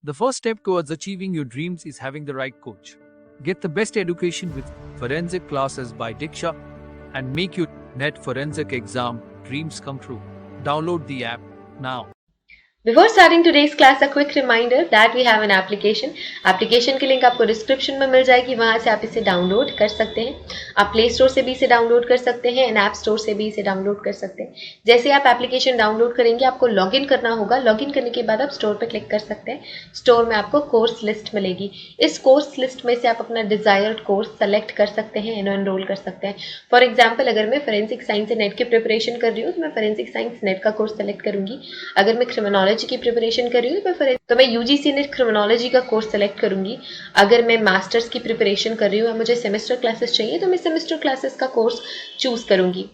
The first step towards achieving your dreams is having the right coach. Get the best education with forensic classes by Diksha and make your net forensic exam dreams come true. Download the app now. Before starting today's class, a quick reminder that we have an application. Application की link आपको description में मिल जाएगी, वहां से आप इसे download कर सकते हैं। आप प्ले स्टोर से भी इसे डाउनलोड कर सकते हैं एंड ऐप स्टोर से भी इसे डाउनलोड कर सकते हैं। जैसे आप एप्लीकेशन डाउनलोड करेंगे, आपको लॉगिन करना होगा। लॉगिन करने के बाद आप स्टोर पर क्लिक कर सकते हैं। स्टोर में आपको कोर्स लिस्ट मिलेगी। इस कोर्स लिस्ट में से आप अपना डिजायर्ड कोर्स सेलेक्ट कर सकते हैं, एनरोल कर सकते हैं। फॉर एग्जाम्पल, अगर मैं फोरेंसिक साइंस नेट की प्रिपरेशन कर रही हूँ तो मैं फोरेंसिक साइंस नेट का कोर्स सेलेक्ट करूंगी। अगर मैं क्रिमिनोलॉजी की प्रिपरेशन कर रही हूँ तो मैं यूजीसी नेट क्रिमिनोलॉजी का कोर्स सेलेक्ट करूंगी। अगर मैं मास्टर्स की प्रिपरेशन कर रही हूँ, मुझे सेमेस्टर क्लासेस चाहिए, तो मैं सेमेस्टर क्लासेस का कोर्स चूज करूंगी।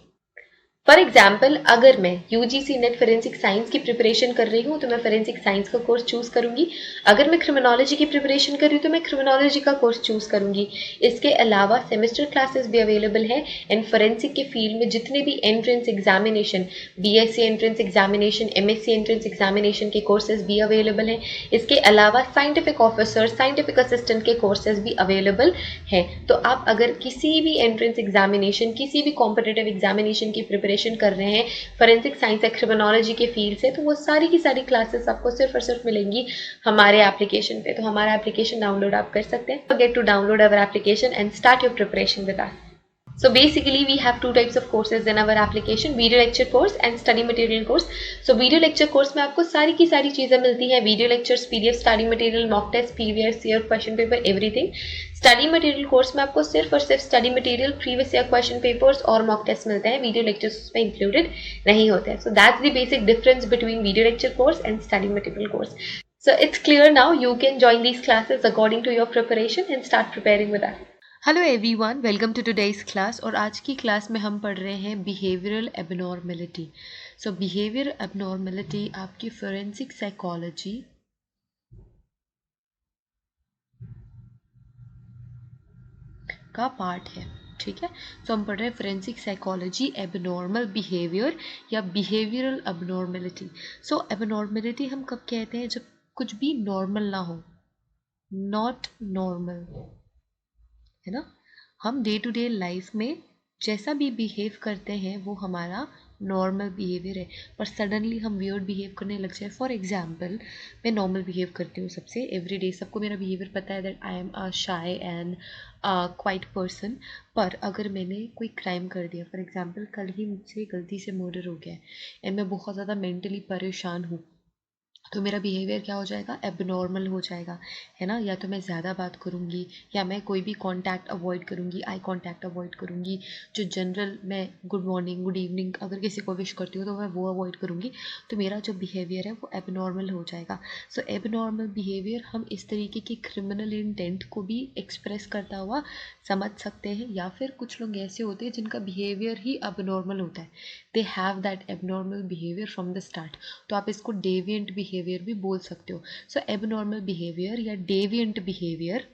फॉर एग्जाम्पल, अगर मैं यूजीसी नेट फोरेंसिक साइंस की प्रिपरेशन कर रही हूँ तो मैं फोरेंसिक साइंस का कोर्स चूज करूंगी। अगर मैं क्रिमिनोलॉजी की प्रिपरेशन कर रही हूँ तो मैं क्रिमिनोलॉजी का कोर्स चूज करूंगी। इसके अलावा सेमेस्टर क्लासेस भी अवेलेबल है एंड फोरेंसिक के फील्ड में जितने भी entrance examination, BSc entrance examination, MSc entrance examination के कोर्सेज भी अवेलेबल हैं। इसके अलावा साइंटिफिक ऑफिसर, साइंटिफिक असिस्टेंट के कोर्सेज भी अवेलेबल हैं। तो आप अगर किसी भी एंट्रेंस एग्जामिनेशन, किसी भी कॉम्पिटिटिव एग्जामिनेशन की प्रिपरेशन कर रहे हैं फोरेंसिक साइंस या क्रिमिनोलॉजी के फील्ड से, तो वो सारी की सारी क्लासेस आपको सिर्फ और सिर्फ मिलेंगी हमारे एप्लीकेशन पे। तो हमारा एप्लीकेशन डाउनलोड आप कर सकते हैं। Get to download our application and start your preparation with us. So basically we have two types of courses in our application, video lecture course and study material course. So video lecture course में आपको सारी की सारी चीजें मिलती हैं, video lectures, PDF, study material, mock test, previous year question paper, everything. Study material course में आपको सिर्फ और सिर्फ study material, previous year question papers और मॉक टेस्ट मिलते हैं, वीडियो लेक्चर्स उसमें इंक्लूडेड नहीं होते हैं। So that's the basic difference between video lecture course and study material course. So it's clear now. You can join these classes according to your preparation and start preparing with us. Hello everyone, welcome to today's class. और आज की class में हम पढ़ रहे हैं behavioural abnormality. So behaviour abnormality आपकी forensic psychology का पार्ट है, ठीक है। सो हम पढ़ रहे हैं फोरेंसिक साइकोलॉजी, एबनॉर्मल बिहेवियर या बिहेवियरल एबनॉर्मेलिटी। सो एबनॉर्मेलिटी हम कब कहते हैं? जब कुछ भी नॉर्मल ना हो, नॉट नॉर्मल, है ना। हम डे टू डे लाइफ में जैसा भी बिहेव करते हैं वो हमारा नॉर्मल बिहेवियर है, पर सडनली हम वियर्ड बिहेव करने लग जाए। फॉर एग्जाम्पल, मैं नॉर्मल बिहेव करती हूँ सबसे एवरी डे, सबको मेरा बिहेवियर पता है that I am a shy and quite person. पर अगर मैंने कोई क्राइम कर दिया, फॉर एग्जाम्पल कल ही मुझसे गलती से मर्डर हो गया है एंड मैं बहुत ज़्यादा मेंटली परेशान हूँ, तो मेरा बिहेवियर क्या हो जाएगा? एबनॉर्मल हो जाएगा, है ना। या तो मैं ज़्यादा बात करूँगी, या मैं कोई भी कांटेक्ट अवॉइड करूँगी, आई कांटेक्ट अवॉइड करूँगी। जो जनरल मैं गुड मॉर्निंग, गुड इवनिंग अगर किसी को विश करती हूँ तो मैं वो अवॉइड करूँगी। तो मेरा जो बिहेवियर है वो एबनॉर्मल हो जाएगा। सो एबनॉर्मल बिहेवियर हम इस तरीके के क्रिमिनल इंटेंट को भी एक्सप्रेस करता हुआ समझ सकते हैं, या फिर कुछ लोग ऐसे होते हैं जिनका बिहेवियर ही एबनॉर्मल होता है, they have that abnormal behaviour from the start. तो आप इसको डेविएंट बिहेवियर भी बोल सकते हो। सो एबनॉर्मल बिहेवियर या डेविएंट बिहेवियर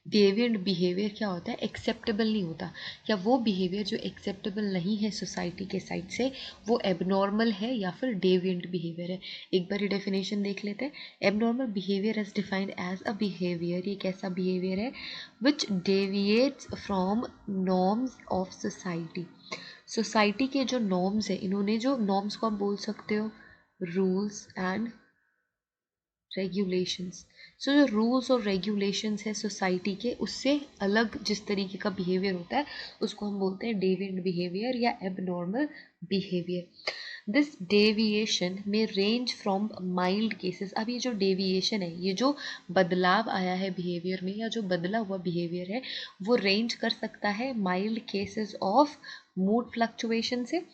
डेविएंट बिहेवियर क्या होता है? एक्सेप्टेबल नहीं होता, या वो बिहेवियर जो एक्सेप्टेबल नहीं है सोसाइटी के साइड से, वो एबनॉर्मल है या फिर डेविएंट बिहेवियर है। एक बार ये डेफिनेशन देख लेते हैं। Abnormal behaviour is defined as a behaviour, ये कैसा बिहेवियर है? Which deviates from norms of society. Society के जो नॉर्म्स है, इन्होंने जो नॉर्म्स को आप बोल सकते हो रूल्स एंड रेगुलेशंस। सो जो रूल्स और रेगुलेशंस है सोसाइटी के, उससे अलग जिस तरीके का बिहेवियर होता है उसको हम बोलते हैं डेविएंट बिहेवियर या एबनॉर्मल बिहेवियर। दिस डेविएशन में रेंज फ्रॉम माइल्ड केसेस। अब ये जो डेविएशन है, ये जो बदलाव आया है बिहेवियर में, या जो बदला हुआ बिहेवियर है, वो रेंज कर सकता है mild cases of mood fluctuation से।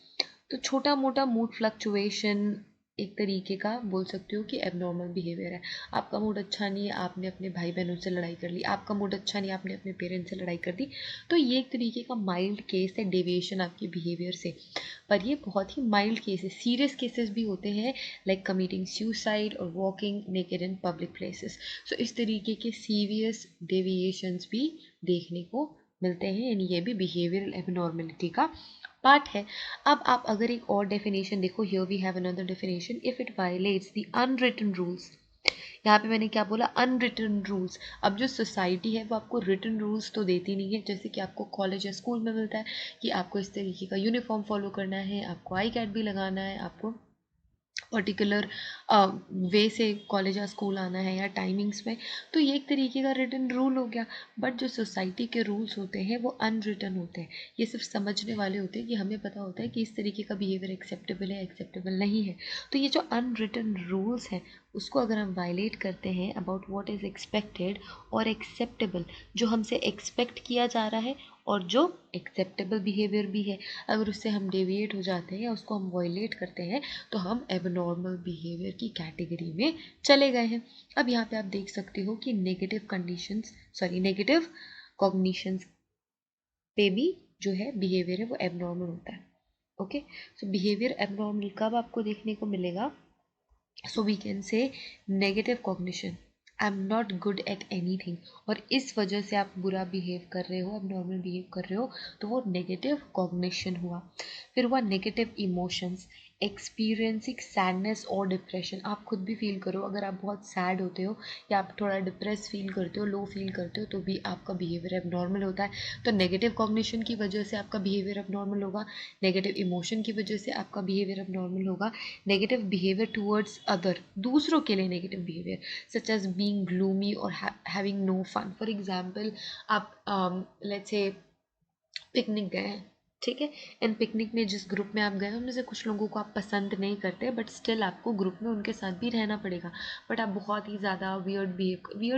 तो छोटा मोटा मूड फ्लक्चुएशन एक तरीके का बोल सकते हो कि एबनॉर्मल बिहेवियर है। आपका मूड अच्छा नहीं है, आपने अपने भाई बहनों से लड़ाई कर ली। आपका मूड अच्छा नहीं है, आपने अपने पेरेंट्स से लड़ाई कर दी। तो ये एक तरीके का माइल्ड केस है डेविएशन आपके बिहेवियर से, पर ये बहुत ही माइल्ड केस है। सीरियस केसेस भी होते हैं लाइक कमिटिंग सुसाइड और walking naked in public places. So इस तरीके के सीरियस डेविएशंस भी देखने को मिलते हैं, यानी ये भी बिहेवियरल एबनॉर्मेलिटी का पार्ट है। अब आप अगर एक और डेफिनेशन देखो, here we have another definition, if it violates the unwritten rules. यहाँ पे मैंने क्या बोला, अनरिटन रूल्स। अब जो सोसाइटी है वो आपको रिटन रूल्स तो देती नहीं है, जैसे कि आपको कॉलेज या स्कूल में मिलता है कि आपको इस तरीके का यूनिफॉर्म फॉलो करना है, आपको आई कैट भी लगाना है, आपको पर्टिकुलर वे से कॉलेज या स्कूल आना है या टाइमिंग्स में। तो ये एक तरीके का रिटन रूल हो गया। बट जो सोसाइटी के रूल्स होते हैं वो अनरिटन होते हैं, ये सिर्फ समझने वाले होते हैं कि हमें पता होता है कि इस तरीके का बिहेवियर एक्सेप्टेबल है, एक्सेप्टेबल नहीं है। तो ये जो अनरिटन रूल्स हैं उसको अगर हम वायलेट करते हैं अबाउट व्हाट इज़ एक्सपेक्टेड और एक्सेप्टेबल, जो हमसे एक्सपेक्ट किया जा रहा है और जो एक्सेप्टेबल बिहेवियर भी है, अगर उससे हम डेविएट हो जाते हैं या उसको हम वायलेट करते हैं तो हम एबनॉर्मल बिहेवियर की कैटेगरी में चले गए हैं। अब यहाँ पे आप देख सकते हो कि नेगेटिव कॉग्निशंस पे भी जो है बिहेवियर है वो एबनॉर्मल होता है। ओके, सो बिहेवियर एबनॉर्मल कब आपको देखने को मिलेगा? So we can say negative cognition, I am not good at anything, और इस वजह से आप बुरा बिहेव कर रहे हो, अब नॉर्मल बिहेव कर रहे हो, तो वो नेगेटिव कॉग्निशन हुआ। फिर हुआ नेगेटिव इमोशंस, एक्सपीरियंसिंग सैडनेस और डिप्रेशन। आप खुद भी फील करो, अगर आप बहुत सैड होते हो या आप थोड़ा डिप्रेस फील करते हो, लो फील करते हो, तो भी आपका बिहेवियर अब नॉर्मल होता है। तो नेगेटिव कॉग्निशन की वजह से आपका बिहेवियर अब नॉर्मल होगा, नेगेटिव इमोशन की वजह से आपका बिहेवियर अब नॉर्मल होगा। नेगेटिव बिहेवियर टूवर्ड्स अदर, दूसरों के लिए negative behaviour such as being gloomy और having no fun. For example, आप लेट्स से पिकनिक गए हैं, ठीक है, एंड पिकनिक में जिस ग्रुप में आप गए उनमें से कुछ लोगों को आप पसंद नहीं करते, बट स्टिल आपको ग्रुप में उनके साथ भी रहना पड़ेगा। बट आप बहुत ही ज़्यादा वियर्ड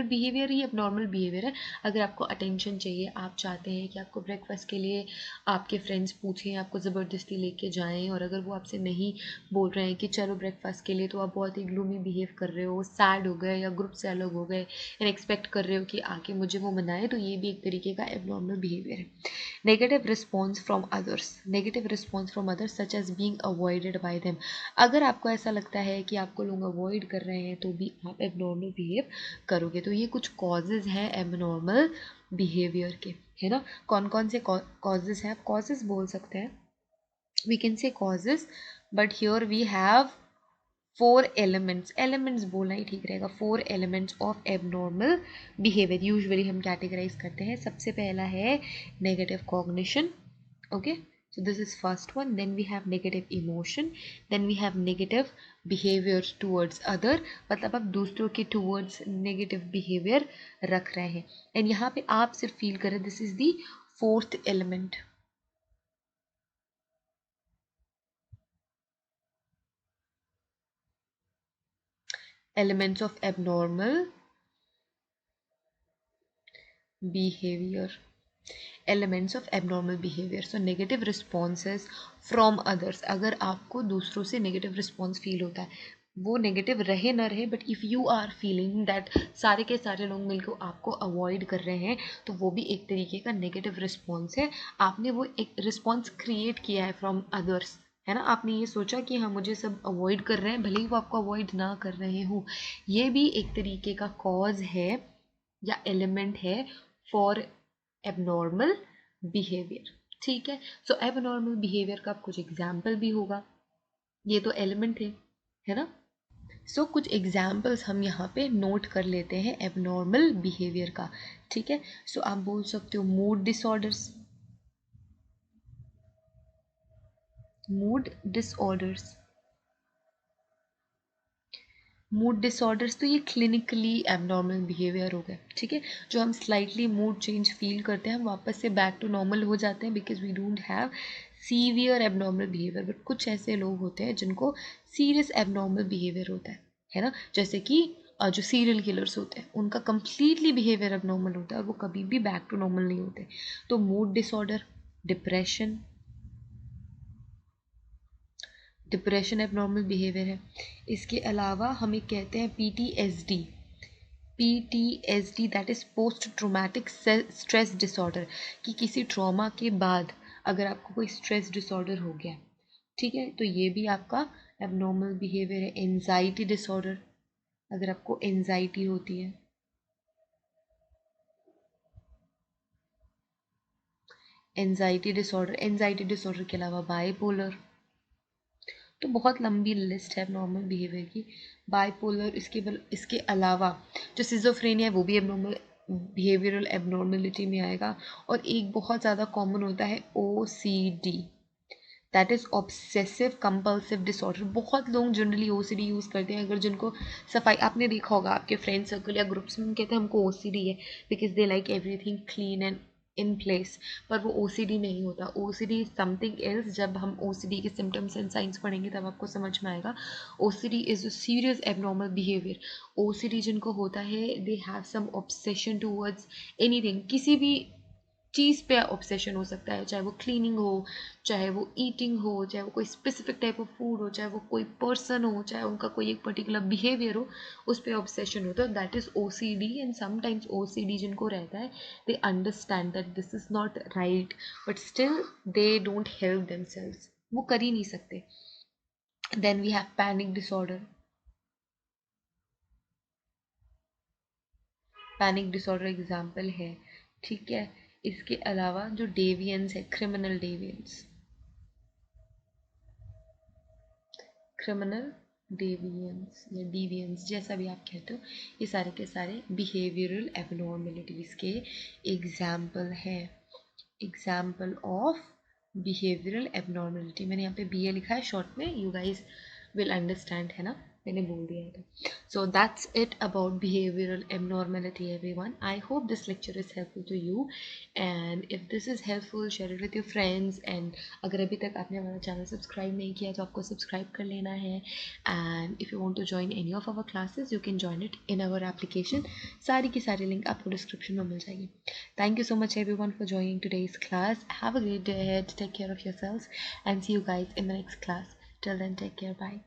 बिहेवियर ही अब नॉर्मल बिहेवियर है। अगर आपको अटेंशन चाहिए, आप चाहते हैं कि आपको ब्रेकफास्ट के लिए आपके फ्रेंड्स पूछें, आपको ज़बरदस्ती लेके जाएं, और अगर वो आपसे नहीं बोल रहे हैं कि चलो ब्रेकफास्ट के लिए, तो आप बहुत ही ग्लूमी बिहेव कर रहे हो, सैड हो गए या ग्रुप से अलग हो गए एंड एक्सपेक्ट कर रहे हो कि आके मुझे वो मनाए, तो ये भी एक तरीके का एबनॉर्मल बिहेवियर है। Negative response from others, negative response from others such as being avoided by them। अगर आपको ऐसा लगता है कि आपको लोग अवॉइड कर रहे हैं तो भी आप एबनॉर्मल बिहेव करोगे। तो ये कुछ कॉजेज हैं एबनॉर्मल बिहेवियर के, है ना। कौन कौन से कॉजेज हैं? आप कॉजेज बोल सकते हैं, we can say causes, but here we have 4 elements बोलना ही ठीक रहेगा। 4 elements of abnormal behaviour usually हम कैटेगराइज करते हैं। सबसे पहला है negative cognition, okay, so this is first one. Then we have negative emotion, then we have negative behavior towards other, मतलब आप दूसरों के towards negative behavior रख रहे हैं, एंड यहाँ पे आप सिर्फ फील करें this is the 4th element. elements of abnormal behavior, elements of abnormal behavior, so negative responses from others। अगर आपको दूसरों से नेगेटिव रिस्पॉन्स फील होता है, वो नेगेटिव रहे ना रहे, but if you are feeling that सारे के सारे लोग मिलकर आपको अवॉइड कर रहे हैं, तो वो भी एक तरीके का नेगेटिव रिस्पॉन्स है। आपने वो एक रिस्पॉन्स क्रिएट किया है फ्रॉम अदर्स, है ना। आपने ये सोचा कि हाँ मुझे सब अवॉइड कर रहे हैं, भले ही वो आपको अवॉइड ना कर रहे हो। ये भी एक तरीके का कॉज है या एलिमेंट है फॉर एबनॉर्मल बिहेवियर, ठीक है। सो एबनॉर्मल बिहेवियर का कुछ एग्जाम्पल भी होगा, ये तो एलिमेंट है ना। सो कुछ एग्जाम्पल्स हम यहाँ पे नोट कर लेते हैं एबनॉर्मल बिहेवियर का, ठीक है। सो आप बोल सकते हो mood disorders, mood disorders, mood disorders, तो ये क्लिनिकली एबनॉर्मल बिहेवियर हो गए, ठीक है। जो हम स्लाइटली मूड चेंज फील करते हैं, हम वापस से बैक टू नॉर्मल हो जाते हैं because we don't have severe abnormal behaviour. But कुछ ऐसे लोग होते हैं जिनको सीरियस एबनॉर्मल बिहेवियर होता है ना, जैसे कि जो सीरियल किलर्स होते हैं उनका कंप्लीटली बिहेवियर एबनॉर्मल होता है और वो कभी भी बैक टू नॉर्मल नहीं होते। तो mood disorder, depression, depression abnormal behaviour है। इसके अलावा हम एक कहते हैं PTSD, PTSD that is post traumatic stress disorder, कि किसी ट्रॉमा के बाद अगर आपको कोई स्ट्रेस डिसऑर्डर हो गया, ठीक है, तो ये भी आपका एबनॉर्मल बिहेवियर है। एंजाइटी डिसऑर्डर, अगर आपको एंजाइटी होती है, एंजाइटी डिसऑर्डर के अलावा बाइपोलर, तो बहुत लंबी लिस्ट है नॉर्मल बिहेवियर की। बाइपोलर, इसके अलावा जो सिजोफ्रेनिया है वो भी एबनॉर्मल बिहेवियरल एबनॉर्मलिटी में आएगा। और एक बहुत ज़्यादा कॉमन होता है OCD, that is obsessive compulsive disorder. बहुत लोग जनरली OCD यूज़ करते हैं, अगर जिनको सफाई, आपने देखा होगा आपके फ्रेंड सर्कल या ग्रुप्स में कहते हैं हमको OCD है because they like everything clean and in place, पर वो OCD नहीं होता। OCD is something else. जब हम OCD के सिम्टम्स एंड साइंस पढ़ेंगे तब आपको समझ में आएगा। OCD is a serious abnormal behaviour. OCD जिनको होता है they have some obsession towards anything, किसी भी चीज़ पे ऑब्सेशन हो सकता है, चाहे वो क्लीनिंग हो, चाहे वो ईटिंग हो, चाहे वो कोई स्पेसिफिक टाइप ऑफ फूड हो, चाहे वो कोई पर्सन हो, चाहे उनका कोई एक पर्टिकुलर बिहेवियर हो, उस पर ऑब्सेशन हो, तो that is OCD। And sometimes OCD जिनको रहता है they understand that this is not right, but still they don't help themselves, वो कर ही नहीं सकते। Then we have panic disorder. Panic disorder example है, ठीक है। इसके अलावा जो डेवियंस है, क्रिमिनल डेवियंस, क्रिमिनल डेवियंस या डिवियंस, जैसा भी आप कहते हो, ये सारे के सारे बिहेवियरल एबनॉर्मलिटीज़ के एग्जाम्पल हैं। एग्जाम्पल ऑफ बिहेवियरल एबनॉर्मलिटी, मैंने यहाँ पे BA लिखा है शॉर्ट में, यू गाइज विल अंडरस्टैंड, है ना, मैंने बोल दिया है। So that's it about behavioral abnormality, everyone. I hope this lecture is helpful to you, and if this is helpful, share it with your friends. And अगर अभी तक आपने हमारा चैनल सब्सक्राइब नहीं किया तो आपको सब्सक्राइब कर लेना है। And if you want to join any of our classes, you can join it in our application. सारी की सारी लिंक आपको डिस्क्रिप्शन में मिल जाएगी। Thank you so much everyone for joining today's class. Have a great day ahead. Take care of yourselves and see you guys in the next class. Till then, take care. Bye.